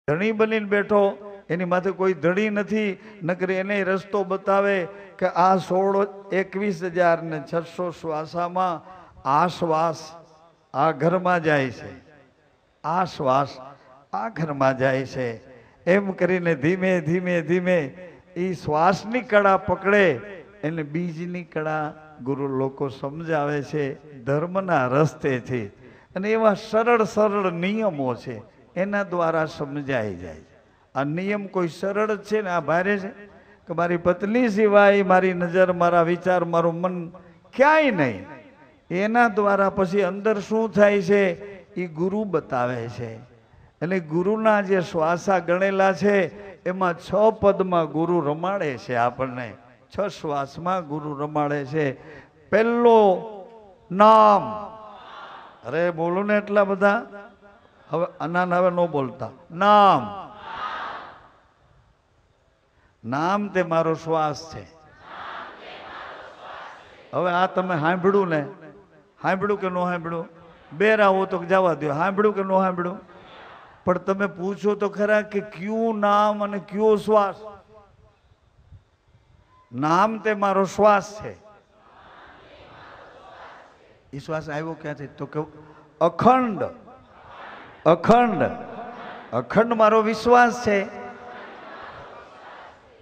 ધણી બનીને બેઠો, એની માથે કોઈ ધણી નથી, નકર એને રસ્તો બતાવે કે આ 21,600 શ્વાસામાં આ શ્વાસ આ ઘરમાં જાય છે, આ શ્વાસ આ ઘરમાં જાય છે, એમ કરીને ધીમે ધીમે ધીમે એ શ્વાસની કળા પકડે એને બીજની કળા ગુરુ લોકો સમજાવે છે ધર્મના રસ્તેથી. અને એવા સરળ સરળ નિયમો છે એના દ્વારા સમજાઈ જાય. આ નિયમ કોઈ સરળ જ છે ને આ ભારે છે કે મારી પત્ની સિવાય મારી નજર, મારા વિચાર, મારું મન ક્યાંય નહીં. એના દ્વારા પછી અંદર શું થાય છે એ ગુરુ બતાવે છે. એટલે ગુરુના જે શ્વાસા ગણેલા છે એમાં 6 પદમાં ગુરુ રમાડે છે આપણને. 6 શ્વાસમાં ગુરુ રમાડે છે. પહેલો નામ. અરે બોલો ને એટલા બધા. હવે અનાન હવે ન બોલતા. નામ. નામ તે મારો શ્વાસ છે. હવે આ તમે સાંભળ્યું ને? સાંભળ્યું કે ન સાંભળ્યું? બેરાવો તો જવા દો. સાંભળ્યું કે ન સાંભળ્યું? પણ તમે પૂછો તો ખરા કે કયું નામ અને કયો શ્વાસ? નામ તે મારો શ્વાસ છે. એ શ્વાસ આવ્યો ક્યાંથી? તો કે અખંડ. અખંડ. અખંડ મારો વિશ્વાસ છે.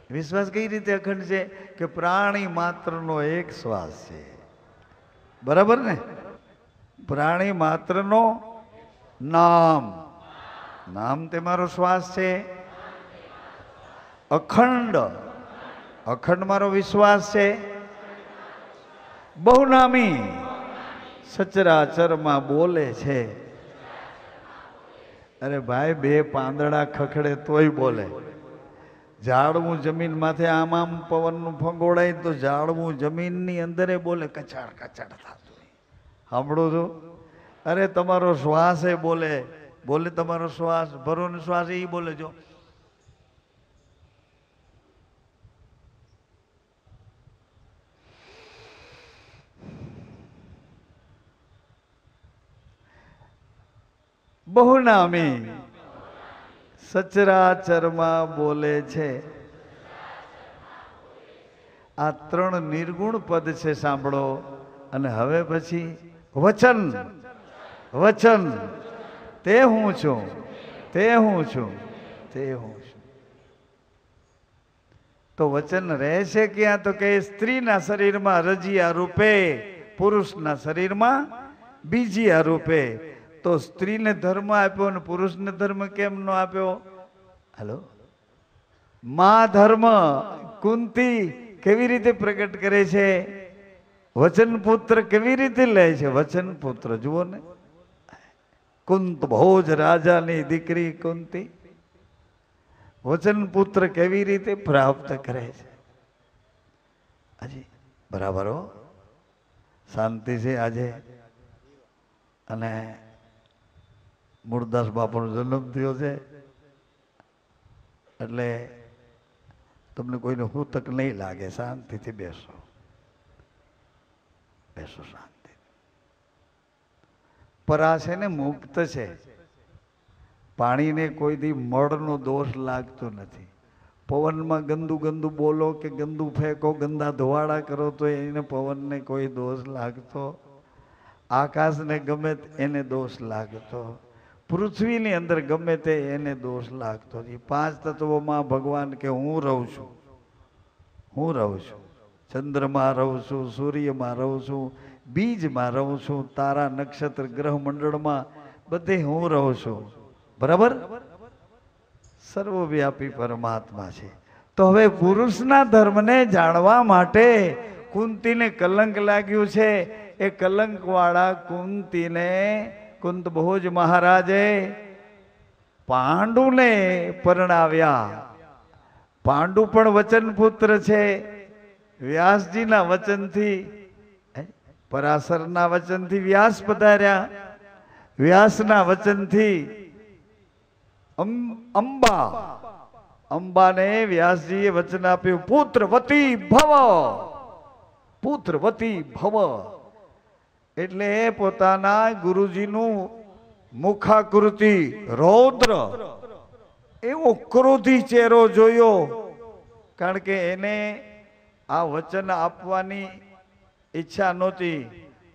વિશ્વાસ કઈ રીતે અખંડ છે? કે પ્રાણી માત્રનો એક શ્વાસ છે. બરાબર ને? પ્રાણી માત્રનો નામ. નામ તે મારો શ્વાસ છે. અખંડ. અખંડ મારો વિશ્વાસ છે. બહુનામી. સચરાચરમાં બોલે છે. અરે ભાઈ, 2 પાંદડા ખખડે તોય બોલે. ઝાડવું જમીન માથે આમ આમ પવનનું ફંગોળાય તો ઝાડવું જમીનની અંદર બોલે. કચાડ કચાડ થતું. સાંભળો છો? અરે તમારો શ્વાસ એ બોલે. બોલે તમારો શ્વાસ. ભરો ને શ્વાસ એ બોલે. જો બહુનામી. સચરાચરમાં બોલે છે. આ 3 નિર્ગુણ પદ છે. સાંભળો. અને હવે પછી વચન. વચન. તે હું છું, તે હું છું, તે હું છું. તો વચન રહેશે ક્યાં? તો કે સ્ત્રીના શરીરમાં રજિયા રૂપે, પુરુષના શરીરમાં બીજિયા રૂપે. તો સ્ત્રીને ધર્મ આપ્યો અને પુરુષને ધર્મ કેમ ન આપ્યો? હાલો. માં ધર્મ કુંતી કેવી રીતે પ્રગટ કરે છે? વચન પુત્ર કેવી રીતે લે છે? વચન પુત્ર જુઓ ને. કુંત ભોજ રાજાની દીકરી કુંતી વચન પુત્ર કેવી રીતે પ્રાપ્ત કરે છે? હજી બરાબર હો. શાંતિ છે આજે. અને મૂળદાસ બાપુનો જન્મ થયો છે એટલે તમને કોઈને હુતક નહીં લાગે. શાંતિથી બેસો. બેસો શાંતિ. પરા છે ને મુક્ત છે. પાણીને કોઈ દી મળનો દોષ લાગતો નથી. પવનમાં ગંદુ ગંદુ બોલો કે ગંદુ ફેંકો, ગંદા ધોવાડા કરો તો એને પવનને કોઈ દોષ લાગતો. આકાશને ગમે એને દોષ લાગતો. પૃથ્વીની અંદર ગમે તે એને દોષ લાગતો. એ 5 તત્વોમાં ભગવાન કે હું રહું છું. હું રહું છું. ચંદ્રમાં રહું છું, સૂર્યમાં રહું છું, બીજમાં રહું છું, તારા નક્ષત્ર ગ્રહ મંડળમાં બધે હું રહું છું. બરાબર? સર્વવ્યાપી પરમાત્મા છે. તો હવે પુરુષના ધર્મને જાણવા માટે કુંતીને કલંક લાગ્યું છે. એ કલંક વાળા કુંતીને કુંત ભોજ મહારાજે પાંડુને પરણાવ્યા. પાંડુ પણ વચન પુત્ર છે. વ્યાસજીના વચનથી, પરાશરના વચનથી વ્યાસ પધાર્યા. વ્યાસના વચનથી અંબા. અંબાને વ્યાસજીએ વચન આપ્યું પુત્રવતી ભવ. પુત્રવતી ભવ એટલે પોતાના ગુરુજીનું મુખાકૃતિ રૌદ્ર એવો ક્રોધી ચહેરો જોયો, કારણ કે એને આ વચન આપવાની ઈચ્છા નહોતી.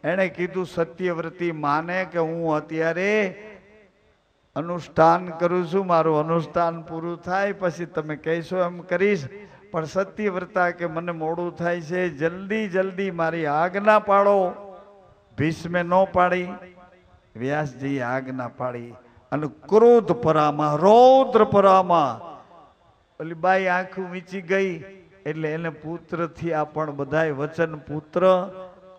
એણે કીધું સત્યવ્રતી માને કે હું અત્યારે અનુષ્ઠાન કરું છું, મારું અનુષ્ઠાન પૂરું થાય પછી તમે કહેશો એમ કરીશ. પણ સત્યવ્રતા કે મને મોડું થાય છે, જલ્દી જલ્દી મારી આજ્ઞા પાડો. ભીષ્મે ન પાડી, વ્યાસજીએ આજ્ઞા પાડી. અને ક્રોધ પરામાં, રૌદ્ર પરામાં ઓલી બાઈ આંખું વીંચી ગઈ. એટલે એને પુત્ર થયા, પણ બધાય વચન પુત્ર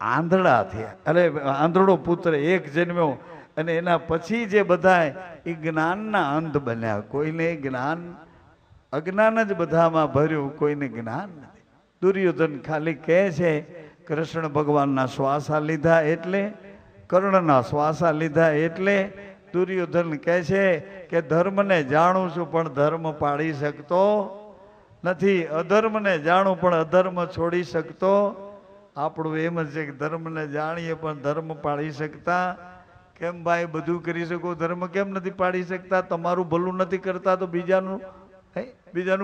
આંધળા થયા. અરે આંધળો પુત્ર એક જન્મ્યો, અને એના પછી જે બધાય એ જ્ઞાનના અંધ બન્યા. કોઈને જ્ઞાન, અજ્ઞાન જ બધામાં ભર્યું, કોઈને જ્ઞાન નથી. દુર્યોધન ખાલી કહે છે કૃષ્ણ ભગવાનના શ્વાસા લીધા એટલે, કર્ણના શ્વાસા લીધા એટલે. દુર્યોધન કહે છે કે ધર્મને જાણું છું પણ ધર્મ પાળી શકતો નથી, અધર્મને જાણું પણ અધર્મ છોડી શકતો. આપણું એમ જ છે કે ધર્મને જાણીએ પણ ધર્મ પાળી શકતા. કેમ ભાઈ બધું કરી શકો, ધર્મ કેમ નથી પાડી શકતા? તમારું ભલું નથી કરતા તો બીજાનું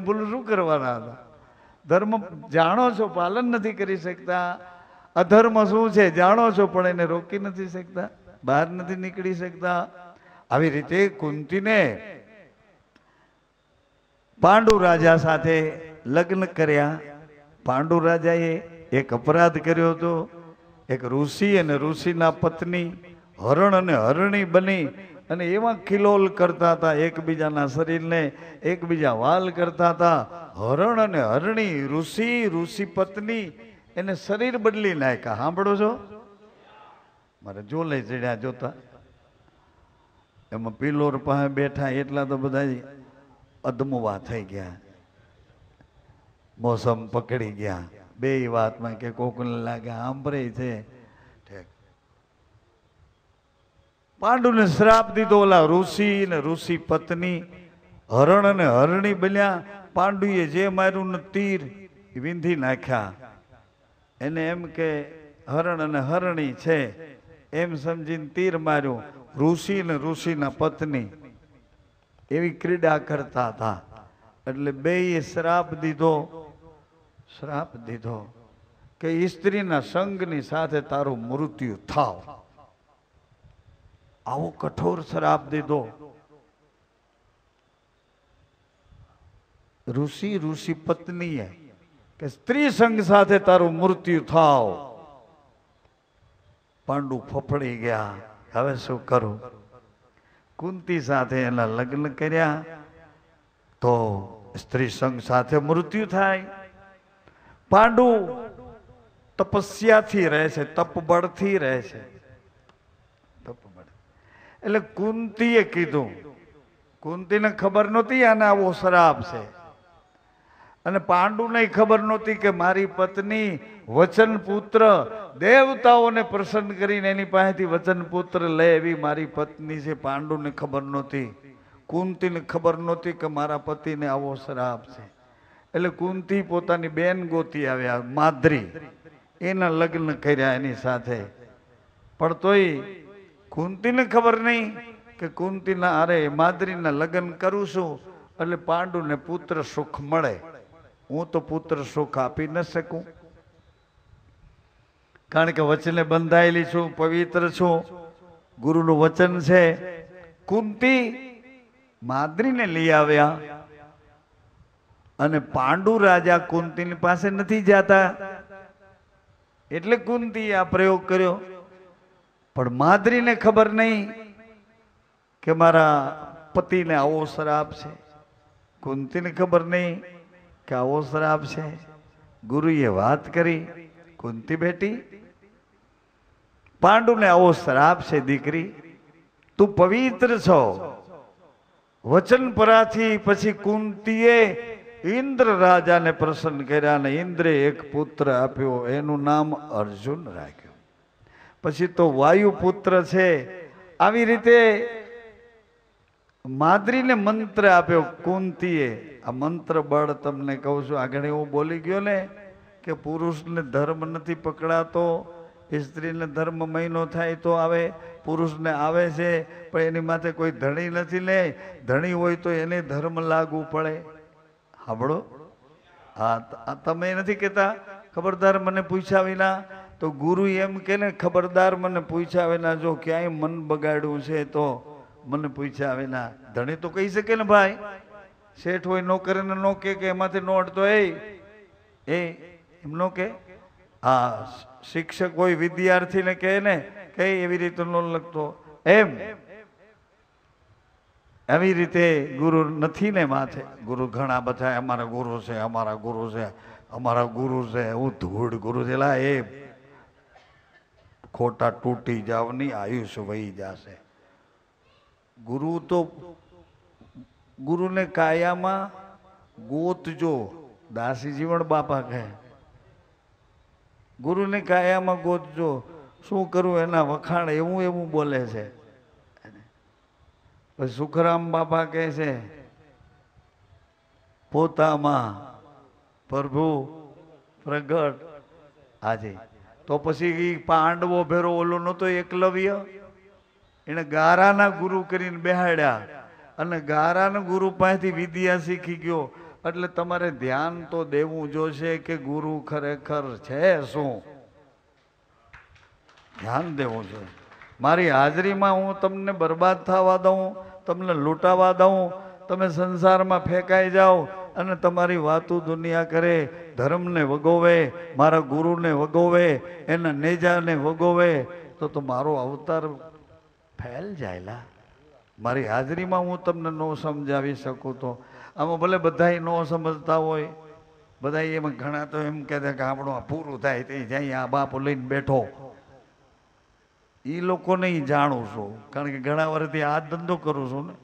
ભલું શું કરવાના હતા? ધર્મ જાણો છો, પાલન નથી કરી શકતા. અધર્મ શું છે જાણો છો, પણ એને રોકી નથી શકતા, બહાર નથી નીકળી શકતા. આવી રીતે કુંતીને પાંડુ રાજા સાથે લગ્ન કર્યા. પાંડુ રાજાએ એક અપરાધ કર્યો હતો. એક ઋષિ અને ઋષિના પત્ની હરણ અને હરણી બની અને એવા કિલોલ કરતા હતા, એકબીજાના શરીરને એકબીજા વાલ કરતા હતા. હરણ અને હરણી, ઋષિ પત્ની, એને શરીર બદલી નાખ્યા. સાંભળો છો? મારે જો લઈ ચડ્યા જોતા એમાં પિલોર પાસે બેઠા એટલા તો બધા અધમવા થઈ ગયા, મોસમ પકડી ગયા. બે વાતમાં કે કોકને લાગે સાંભળે છે. પાંડુને શ્રાપ દીધો. ઓલા ઋષિ ને ઋષિ પત્ની હરણ અને હરણી બન્યા. પાંડુએ જે માર્યું ને તીર વિંધી નાખ્યા. એને એમ કે હરણ અને હરણી છે એમ સમજીને તીર માર્યું. ઋષિ ને ઋષિના પત્ની એવી ક્રીડા કરતા હતા. એટલે બેયે શ્રાપ દીધો કે સ્ત્રીના સંગની સાથે તારું મૃત્યુ થાવ. આવો કઠોર શ્રાપ દીધો. ઋષિ પત્નીએ કે સ્ત્રી સંગ સાથે તારું મૃત્યુ થાવ. પાંડુ ફફડી ગયા. હવે શું કરું? કુંતી સાથે એના લગ્ન કર્યા તો સ્ત્રી સંગ સાથે મૃત્યુ થાય. પાંડુ તપસ્યાથી રહે છે, તપબળથી રહે છે. એટલે કુંતીએ કીધું, કુંતીને ખબર નહોતી આને આવો શ્રાપ છે, અને પાંડુને ખબર નહોતી કે મારી પત્ની વચન પુત્ર, દેવતાઓને પ્રસન્ન કરીને એની પાસેથી વચન પુત્ર લે એવી મારી પત્ની છે. પાંડુને ખબર નહોતી, કુંતીને ખબર નહોતી કે મારા પતિને આવો શ્રાપ છે. એટલે કુંતી પોતાની બેન ગોતી આવ્યા, માદ્રી, એના લગ્ન કર્યા એની સાથે. પણ તોય કુંતીને ખબર નહીં કે કુંતીના અરે માદ્રીના લગ્ન કરું છું એટલે પાંડુને પુત્ર સુખ મળે. હું તો પુત્ર સુખ આપી ન શકું, કારણ કે વચને બંધાયેલી છું, પવિત્ર છું, ગુરુનું વચન છે. કુંતી માદ્રીને લઈ આવ્યા અને પાંડુ રાજા કુંતીની પાસે નથી જાતા એટલે કુંતીએ આ પ્રયોગ કર્યો. પણ માદ્રીને ખબર નહીં કે મારા પતિને આવો શ્રાપ છે. કુંતીને ખબર નહીં કે આવો શ્રાપ છે. ગુરુએ વાત કરી, કુંતી બેટી પાંડુને આવો શ્રાપ છે, દીકરી તું પવિત્ર છો. વચન પરાથી પછી કુંતીએ ઇન્દ્ર રાજાને પ્રસન્ન કર્યા અને ઇન્દ્રે એક પુત્ર આપ્યો, એનું નામ અર્જુન રાખ્યું. પછી તો વાયુ પુત્ર છે. આવી રીતે માદ્રીને મંત્ર આપ્યો કુંતીએ. આ મંત્ર બળ તમને કહું છું, આગળ હું બોલી ગયો ને કે પુરુષને ધર્મ નથી પકડાતો, સ્ત્રીને ધર્મ મહિનો થાય તો આવે, પુરુષને આવે છે પણ એની માથે કોઈ ધણી નથી ને, ધણી હોય તો એને ધર્મ લાગુ પડે. સાંભળો, હા તમે નથી કહેતા ખબરદાર મને પૂછ્યા વિના, તો ગુરુ એમ કે ને ખબરદાર મને પૂછ્યા વિના, જો ક્યાંય મન બગાડ્યું છે તો મને પૂછ્યા વિના. ધણી તો કહી શકે ને ભાઈ, શેઠ હોય નોકરીને નો કે એમાંથી નો અડતો એ એમ નો કે. હા, શિક્ષક હોય વિદ્યાર્થીને કહે ને કે એવી રીતે નો લગતો એમ. એવી રીતે ગુરુ નથી ને માથે. ગુરુ ઘણા બધા અમારા ગુરુ છે, અમારા ગુરુ છે, અમારા ગુરુ છે, હું ધૂળ ગુરુ છે. એ ખોટા તૂટી જાવની આયુષ્ય વહી જશે. ગુરુ તો ગુરુને કાયામાં ગોતજો. દાસી જીવણ બાપા કહે ગુરુને કાયામાં ગોતજો. શું કરું એના વખાણ એવું એવું બોલે છે. સુખરામ બાપા કહે છે પોતામાં પ્રભુ પ્રગટ આજે. તો પછી પાંડવો ભેરો ઓલો નતો એકલવ્ય, એને ગારાના ગુરુ કરીને બેહાડ્યા અને ગારાના ગુરુ પાસેથી વિદ્યા શીખી ગયો. એટલે તમારે ધ્યાન તો દેવું જોશે કે ગુરુ ખરેખર છે શું, ધ્યાન દેવું જોઈએ. મારી હાજરીમાં હું તમને બરબાદ થવા દઉં, તમને લૂંટાવા દઉં, તમે સંસારમાં ફેંકાઈ જાઓ અને તમારી વાતો દુનિયા કરે, ધર્મને વગોવે, મારા ગુરુને વગોવે, એના નેજાને વગોવે, તો મારો અવતાર ફેલ જાયલા. મારી હાજરીમાં હું તમને ન સમજાવી શકું તો આમાં ભલે બધા ન સમજતા હોય, બધા એમાં ઘણા તો એમ કહેતા કે આપણું આ પૂરું થાય તે જાય આ બાપુ લઈને બેઠો. એ લોકોને જાણું છું, કારણ કે ઘણા વર્ષથી આ ધંધો કરું છું ને.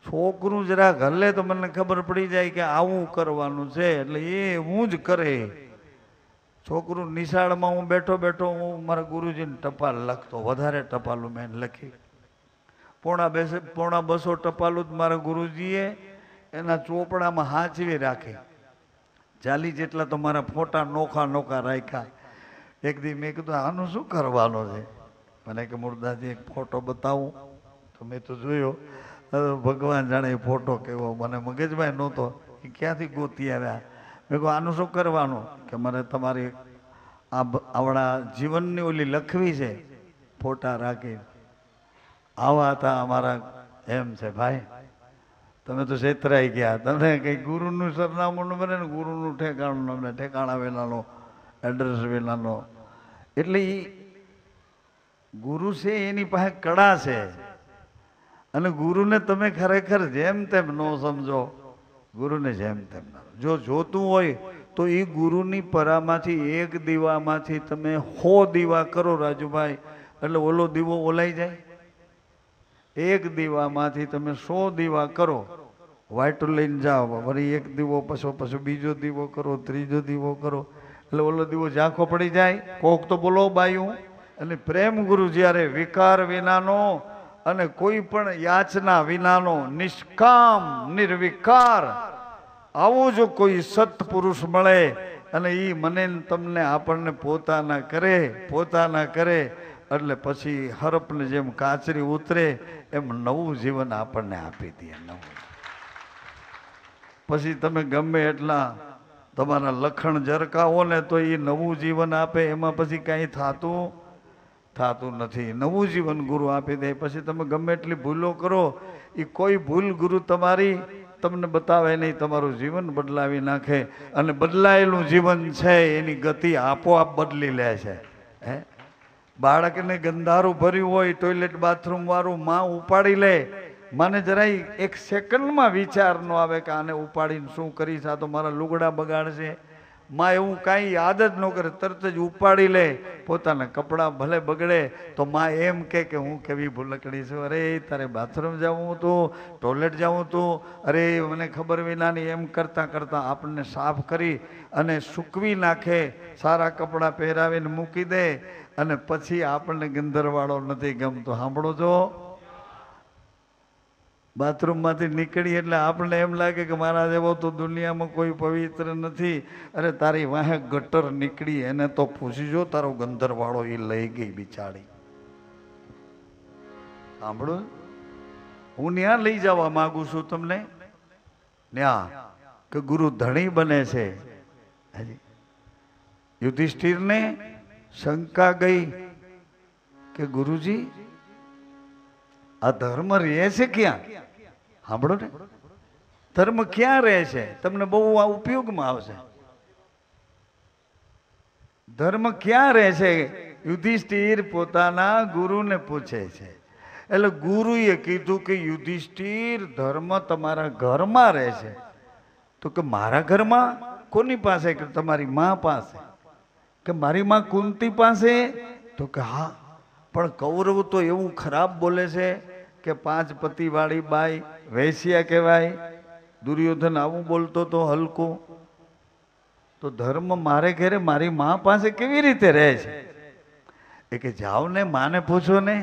છોકરું જરાક હલે તો મને ખબર પડી જાય કે આવું કરવાનું છે, એટલે એ હું જ કરે. છોકરું નિશાળમાં હું બેઠો બેઠો હું મારા ગુરુજીને ટપાલ લખતો, વધારે ટપાલું મેં લખી. પોણા 200 ટપાલું જ મારા ગુરુજીએ એના ચોપડામાં હાંચવી રાખી. 40 જેટલા તો મારા ફોટા નોખા નોખા રાખ્યા. એક દી મેં કીધું આનું શું કરવાનું છે? મને કે મુરદાજી એક ફોટો બતાવું. તો મેં તો જોયો, ભગવાન જાણે એ ફોટો કેવો, મને મગજમાં નહોતો, એ ક્યાંથી ગોતી આવ્યા. મેં કહું આનું શું કરવાનું? કે મને તમારી આવડા જીવનની ઓલી લખવી છે, ફોટા રાખી. આવા હતા અમારા. એમ છે ભાઈ, તમે તો છેતરાઈ ગયા. તમને કઈ ગુરુનું સરનામું ન બને ને ગુરુનું ઠેકાણું અમને ઠેકાણા વિનાનો, એડ્રેસ વિનાનો. એટલે એ ગુરુ છે એની પાસે કળા છે, અને ગુરુને તમે ખરેખર જેમ તેમ ન સમજો. ગુરુને જેમ તેમ જો જોતું હોય તો એ ગુરુની પરામાંથી એક દીવામાંથી તમે 100 દીવા કરો રાજુભાઈ, એટલે ઓલો દીવો ઓલાઈ જાય. એક દીવામાંથી તમે 100 દીવા કરો, વાટું લઈને જાઓ, વળી એક દીવો પછી બીજો દીવો કરો, ત્રીજો દીવો કરો, એટલે ઓલો દીવો ઝાંખો પડી જાય. કોક તો બોલો બાયું. અને પ્રેમ ગુરુ જ્યારે વિકાર વિનાનો અને કોઈ પણ યાચના વિનાનો, નિષ્કામ નિર્વિકાર આવો જો કોઈ સત્પુરુષ મળે અને એ મને તમને આપણને પોતાના કરે એટલે પછી હરપને જેમ કાચરી ઉતરે એમ નવું જીવન આપણને આપી દે. નવું પછી તમે ગમે એટલા તમારા લખણ જરકાવો ને તો એ નવું જીવન આપે. એમાં પછી કાંઈ થતું નથી. નવું જીવન ગુરુ આપી દે. પછી તમે ગમે એટલી ભૂલો કરો, એ કોઈ ભૂલ ગુરુ તમારી તમને બતાવે નહીં, તમારું જીવન બદલાવી નાખે. અને બદલાયેલું જીવન છે એની ગતિ આપોઆપ બદલી લે છે. બાળકને ગંધારું ભર્યું હોય ટોયલેટ બાથરૂમ વાળું માં ઉપાડી લે. મને જરાય એક સેકન્ડમાં વિચાર ન આવે કે આને ઉપાડીને શું કરીશ, આ તો મારા લુગડા બગાડશે. માં એવું કાંઈ યાદ જ ન કરે, તરત જ ઉપાડી લે. પોતાના કપડાં ભલે બગડે તો માં એમ કે હું કેવી ભૂલકડી છું, અરે તારે બાથરૂમ જવું હતું, ટોયલેટ જવું હતું, અરે મને ખબર વિનાની, એમ કરતાં કરતાં આપણને સાફ કરી અને સૂકવી નાખે, સારા કપડાં પહેરાવીને મૂકી દે. અને પછી આપણને ગંધરવાળો નથી ગમતો. સાંભળો છો, બાથરૂમમાંથી નીકળી એટલે આપણને એમ લાગે કે મારા જેવો તો દુનિયામાં કોઈ પવિત્ર નથી. અરે તારી વાહે ગટર નીકળી, એને તો પૂછીજો તારો ગંધરવાળો એ લઈ ગઈ બિચારી. સાંભળો, હું ત્યાં લઈ જવા માંગુ છું તમને, ત્યાં કે ગુરુ ધણી બને છે. યુધિષ્ઠિરને શંકા ગઈ કે ગુરુજી આ ધર્મ રહે છે ક્યાં? સાંભળો ને, ધર્મ ક્યાં રહે છે? તમને બહુ આ ઉપયોગમાં આવશે. ધર્મ ક્યાં રહે છે? યુધિષ્ઠિર પોતાના ગુરુને પૂછે છે. એટલે ગુરુએ કીધું કે યુધિષ્ઠિર ધર્મ તમારા ઘરમાં રહે છે. તો કે મારા ઘરમાં? કોની પાસે? કે તમારી માં પાસે. કે મારી માં કુંતી પાસે? તો કે હા, પણ કૌરવ તો એવું ખરાબ બોલે છે કે 5 પતિ વાળી બાઈ વૈશ્યા કહેવાય. દુર્યોધન આવું બોલતો તો હલકું. તો ધર્મ મારે ઘરે મારી માં પાસે કેવી રીતે રહે છે? એ કે જાઓ ને, માને પૂછો ને,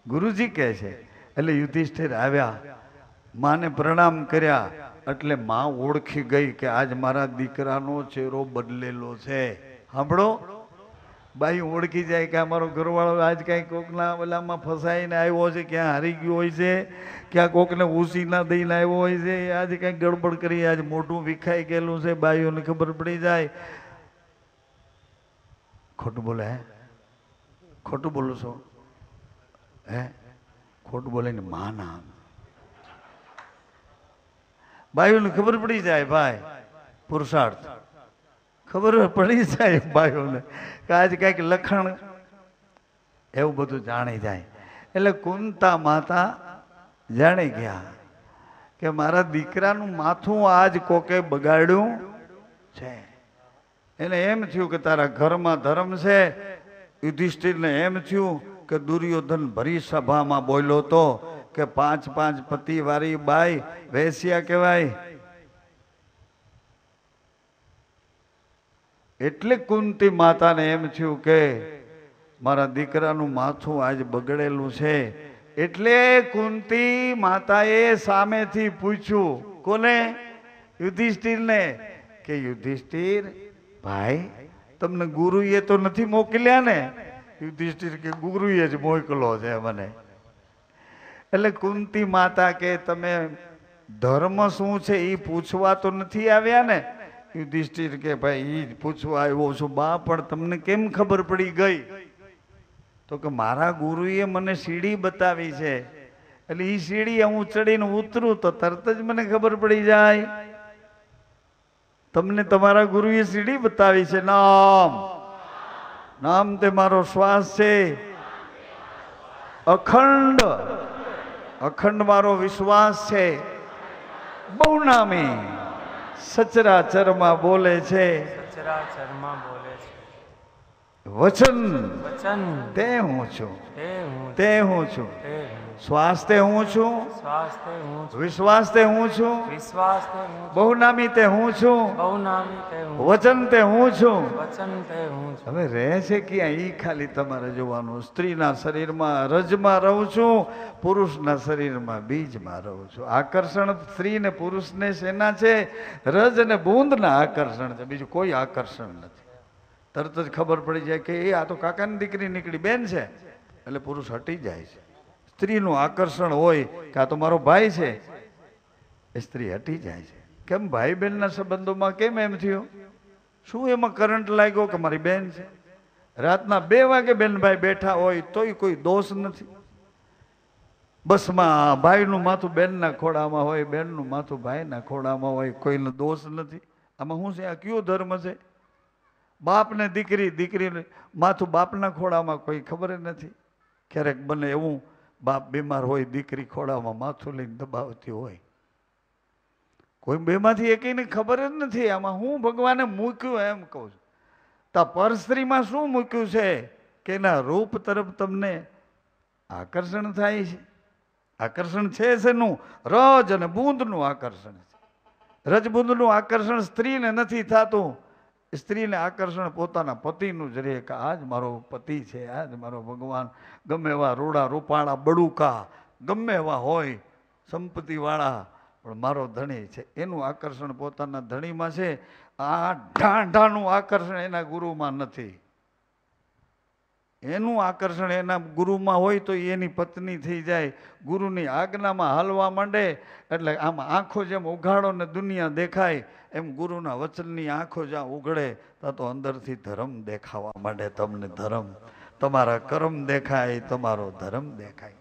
ગુરુજી કહે છે. એટલે યુધિષ્ઠિર આવ્યા, માને પ્રણામ કર્યા. એટલે માં ઓળખી ગઈ કે આજ મારા દીકરાનો ચહેરો બદલેલો છે. સાંભળો, બાઈ ઓળખી જાય કે અમારો ઘરવાળો આજ કઈ કોકના ઓલામાં ફસાઈને આવ્યો છે, ક્યાં હારી ગયો હોય છે, ક્યાં કોકને ઉસી ના દઈને આવ્યો હોય છે, આજે કઈ ગડબડ કરી, આજ મોઢું વિખાઈ ગયેલું છે. બાઈઓને ખબર પડી જાય. ખોટું બોલે? હે, ખોટું બોલું છો? હે, ખોટું બોલે ને માના બાઈઓને ખબર પડી જાય. ભાઈ પુરુષાર્થ ખબર પડી જાય બાઈઓને કે આજ કઈક લખણ, એવું બધું જાણી જાય. એટલે કુંતા માતા જાણી ગયા કે મારા દીકરાનું માથું આજ કોકે બગાડ્યું છે. એને એમ થયું કે તારા ઘરમાં ધર્મ છે. યુધિષ્ઠિરને એમ થયું કે દુર્યોધન ભરી સભામાં બોલ્યો તો કે 5 પતિ વાળી બાઈ વૈશ્યા કહેવાય. એટલે કુંતી માતાને એમ થયું કે મારા દીકરાનું માથું આજ બગડેલું છે. એટલે કુંતી માતાએ સામેથી પૂછ્યું, કોને? યુધિષ્ઠિરને, કે યુધિષ્ઠિર ભાઈ, તમને ગુરુએ તો નથી મોકલ્યા ને? યુધિષ્ઠિર કે ગુરુએ જ મોકલો છે મને. એટલે કુંતી માતા કે તમે ધર્મ શું છે એ પૂછવા તો નથી આવ્યા ને? યુધિષ્ઠિર કે ભાઈ એ પૂછવા આવ્યો છું બા, પણ તમને કેમ ખબર પડી ગઈ? તો કે મારા ગુરુએ મને સીડી બતાવી છે, એટલે એ સીડી હું ચડીને ઉતરું તો તરત જ મને ખબર પડી જાય. તમને તમારા ગુરુએ સીડી બતાવી છે. નામ તે મારો શ્વાસ છે. અખંડ મારો વિશ્વાસ છે. બહુ નામી સચરાચરમાં બોલે છે. વચન તે હું છું, તે હું છું. શ્વાસ તે હું છું, વિશ્વાસ તે હું છું, બહુનામી તે હું છું, વચન તે હું છું. હવે રહે છે ક્યાં ઈ ખાલી તમારે જોવાનું. સ્ત્રીના શરીરમાં રજમાં રહું છું, પુરુષના શરીરમાં બીજમાં રહું છું. આકર્ષણ સ્ત્રી ને પુરુષ ને શેના છે? રજ અને બૂંદના આકર્ષણ છે, બીજું કોઈ આકર્ષણ નથી. તરત જ ખબર પડી જાય કે એ આ તો કાકાની દીકરી નીકળી, બેન છે, એટલે પુરુષ હટી જાય છે. સ્ત્રીનું આકર્ષણ હોય કે આ તો મારો ભાઈ છે, એ સ્ત્રી હટી જાય છે. કેમ ભાઈ બહેનના સંબંધોમાં કેમ એમ થયું? શું એમાં કરંટ લાગ્યો કે મારી બેન છે? રાતના 2 વાગે બેનભાઈ બેઠા હોય તોય કોઈ દોષ નથી. બસમાં ભાઈનું માથું બેનના ખોડામાં હોય, બેનનું માથું ભાઈના ખોડામાં હોય, કોઈનો દોષ નથી. આમાં શું છે? આ કયો ધર્મ છે? બાપ ને દીકરી, દીકરીને માથું બાપના ખોડામાં, કોઈ ખબર નથી. ક્યારેક બને એવું, બાપ બીમાર હોય, દીકરી ખોડામાં માથું લઈને દબાવતી હોય. કોઈ બેમાંથી એકઈને ખબર જ નથી. આમાં હું ભગવાને મૂક્યું એમ કહું છું. તો પરસ્ત્રીમાં શું મૂક્યું છે કે એના રૂપ તરફ તમને આકર્ષણ થાય છે. આકર્ષણ છે શેનું? રજ અને બૂંદનું આકર્ષણ છે. રજબૂંદનું આકર્ષણ સ્ત્રીને નથી થતું. સ્ત્રીને આકર્ષણ પોતાના પતિનું જ રહે કે આજ મારો પતિ છે, આજ મારો ભગવાન. ગમે એવા રૂડા રૂપાળા બડુકા ગમે એવા હોય, સંપત્તિવાળા, પણ મારો ધણી છે, એનું આકર્ષણ પોતાના ધણીમાં છે. આ ઢાંઢાનું આકર્ષણ એના ગુરુમાં નથી. એનું આકર્ષણ એના ગુરુમાં હોય તો એની પત્ની થઈ જાય, ગુરુની આજ્ઞામાં હાલવા માંડે એટલે આમ આંખો જેમ ઉઘાડો ને દુનિયા દેખાય એમ ગુરુના વચનની આંખો જ્યાં ઉઘડે ત્યાં તો અંદરથી ધર્મ દેખાવા માંડે. તમને ધર્મ, તમારા કર્મ દેખાય, તમારો ધર્મ દેખાય.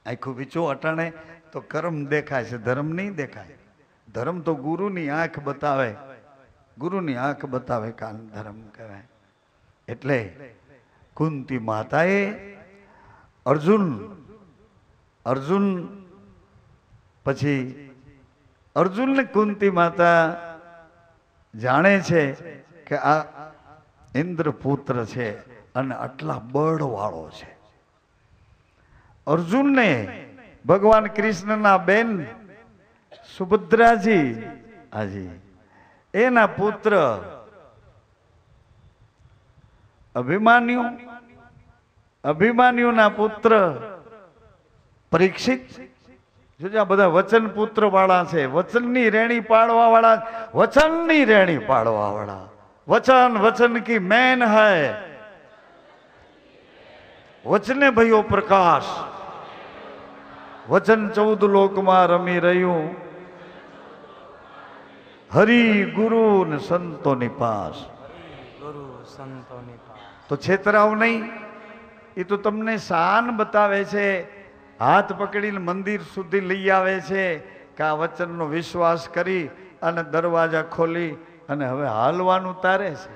આખું વિચો અટાણે તો કર્મ દેખાય છે, ધર્મ નહીં દેખાય. ધર્મ તો ગુરુની આંખ બતાવે, ગુરુની આંખ બતાવે કાન ધર્મ કહેવાય. એટલે કુંતી માતાએ અર્જુન પછી અર્જુન ને કુંતી માતા જાણે છે કે આ ઇન્દ્રપુત્ર છે અને આટલા બળવાળો છે. અર્જુનને ભગવાન કૃષ્ણના બેન સુભદ્રાજી હાજી એના પુત્ર અભિમાન્યુના પુત્ર પરીક્ષિત, જોજો બધા વચન પુત્ર વાળા છે, વચનની રેણી પાડવા વાળા, વચનની રેણી પાડવા વાળા. વચન કી મેન હૈ, વચને ભયો પ્રકાશ. વચન 14 લોકમાં રમી રહ્યું, હરિ ગુરુ ને સંતોની પાસ. તો છેતરાવ નહીં. એ તો તમને શાન બતાવે છે, હાથ પકડીને મંદિર સુધી લઈ આવે છે કે આ વચનનો વિશ્વાસ કરી અને દરવાજા ખોલી અને હવે હાલવાનું તારે છે,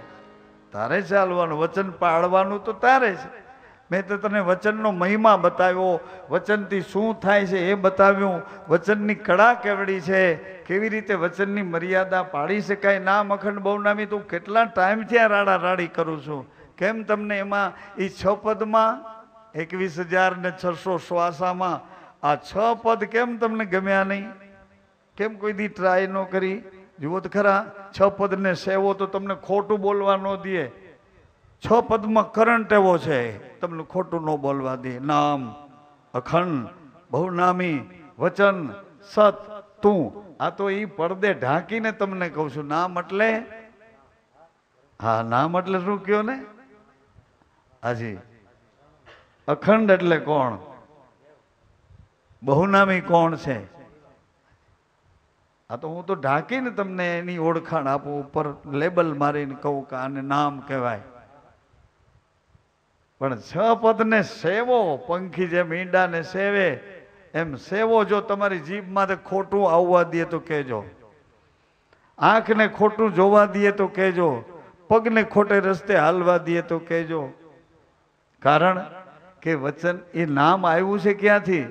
તારે છે હાલવાનું, વચન પાળવાનું તો તારે છે. મેં તો તને વચનનો મહિમા બતાવ્યો, વચનથી શું થાય છે એ બતાવ્યું, વચનની કળા કેવડી છે, કેવી રીતે વચનની મર્યાદા પાડી શકાય. નામ અખંડ બહુનામી તું કેટલા ટાઈમથી આ રાડા રાડી કરું છું. કેમ તમને એમાં એ 6 પદમાં 21,600 શ્વાસામાં આ 6 પદ કેમ તમને ગમ્યા નહીં? કેમ કોઈ દી ટ્રાય ન કરી? જુઓ તો ખરા, 6 પદને સેવો તો તમને ખોટું બોલવા ન દે. 6 પદમાં કરંટ એવો છે, તમને ખોટું ન બોલવા દે. નામ અખંડ બહુનામી વચન સત તું. આ તો એ પડદે ઢાંકીને તમને કહું છું. નામ એટલે, હા નામ એટલે શું કયો ને? હાજી અખંડ એટલે કોણ? બહુનામી કોણ છે? આ તો હું તો ઢાંકીને તમને એની ઓળખાણ આપું, ઉપર લેબલ મારીને કહું કે આને નામ કહેવાય. પણ 6 પદને સેવો, પંખી જેમ ઈંડાને સેવે એમ સેવો. જો તમારી જીભમાં ખોટું આવવા દે તો કહેજો, આંખને ખોટું જોવા દે તો કહેજો, પગને ખોટે રસ્તે હાલવા દે તો કહેજો. કારણ કે વચન એ નામ આવ્યું છે ક્યાંથી?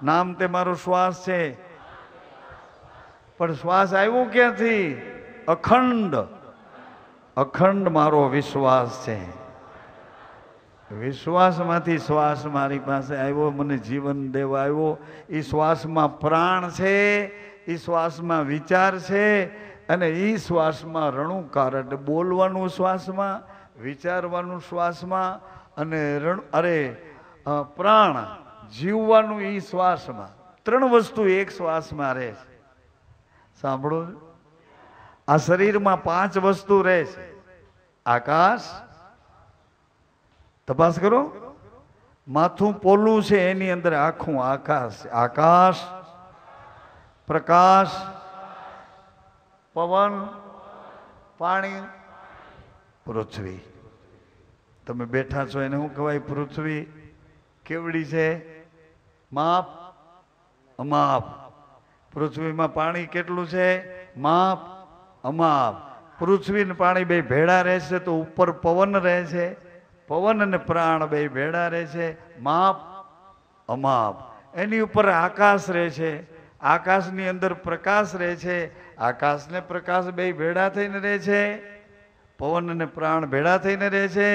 નામ તે મારો શ્વાસ છે. પણ શ્વાસ આવ્યો ક્યાંથી? અખંડ મારો વિશ્વાસ છે. વિશ્વાસમાંથી શ્વાસ મારી પાસે આવ્યો, મને જીવન દેવા આવ્યો. એ શ્વાસમાં પ્રાણ છે, એ શ્વાસમાં વિચાર છે, અને એ શ્વાસમાં રણુકાર એટલે બોલવાનું શ્વાસમાં, વિચારવાનું શ્વાસમાં, અને પ્રાણ જીવવાનું એ શ્વાસમાં. 3 વસ્તુ એક શ્વાસમાં રહે છે. સાંભળો, આ શરીરમાં 5 વસ્તુ રહે છે. આકાશ, તપાસ કરો, માથું પોલું છે એની અંદર આખું આકાશ. આકાશ, પ્રકાશ, પવન, પાણી, પૃથ્વી. તમે બેઠા છો એને શું કહેવાય? પૃથ્વી. કેવડી છે? માપ અમાપ. પૃથ્વીમાં પાણી કેટલું છે? માપ અમાપ. પૃથ્વી ને પાણી બે ભેળા રહેશે તો ઉપર પવન રહે છે, પવન અને પ્રાણ બે ભેળા રહે છે, માપ અમાપ. એની ઉપર આકાશ રહે છે, આકાશની અંદર પ્રકાશ રહે છે, આકાશ ને પ્રકાશ બે ભેળા થઈને રહે છે, પવન અને પ્રાણ ભેળા થઈને રહે છે,